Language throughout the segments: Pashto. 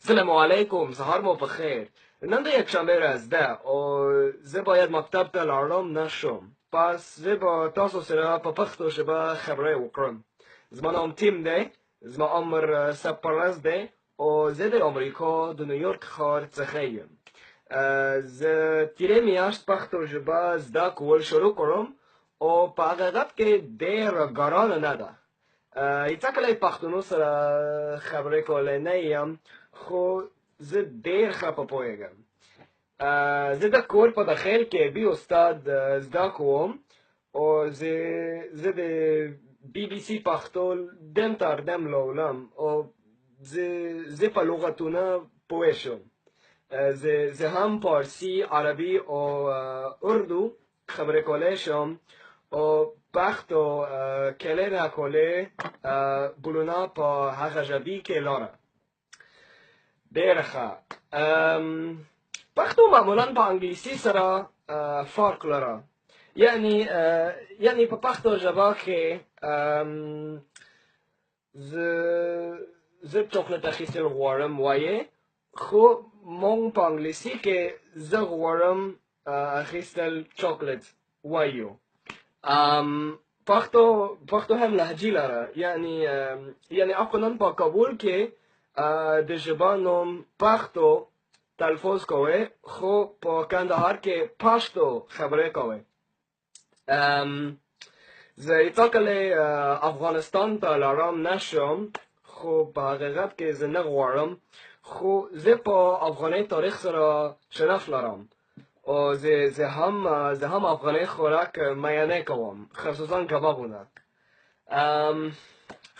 السلام علیکم، سهار مو بخیر. نن د یکشنبه ورځ ده او زه باید مکتب ته لاړم نشم. پس زه به تاسو سره په پښتو ژبه خبرې وکړم. زما نوم تیم دی، زما عمر 15 دی او زه د امریکا د نیویورک ښار څخه یم. زه تیرې میاشت پښتو ژبه زده کول شروع کړم او په حقیقت کې ډېره ګرانه نه ده. هیڅ کله پښتنو سره خبرې کولی نه یم، خو زه ډېر ښه په پوهېږم. زه د کور په داخل کې بي استاد زده کوم او زه د BBC پښتو دم تر دم لولم او زه په لغتونه پوه شم. زه هم فارسی، عربي او اردو خبرې کولی شم او پښتو کلی نکولی بلونه په هغه ژبې کې لاره. ډېره ښه. پښتو معمولا په انګلیسي سره فرق لره. یعنی په پښتو ژبه کې زه چاکلیټ اخیستل غواړم وایې، خو مونږ په انګلیسي کې زه غواړم اخیستل چاکلیټ وایو. پښتو هم لهجې لره. یعنی افغانان په کابل کې د ژبه نوم پښتو تلفظ کوي، خو په کندهار کې پښتو خبرې کوي. زه هیڅ کله افغانستان ته لاړم نشم، خو په حقیقت کې زه نه غواړم، خو زه په افغاني تاریخ سره شناخت لرم او زه هم افغاني خوراک میانه کوم، خصوصا کبابونه.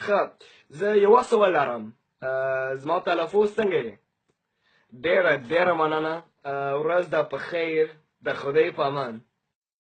ښه، زه یوه سوال لرم. زما تلفظ څنګه دی؟ ډېره مننه. ورځ ده په خیر، د خدای په امان.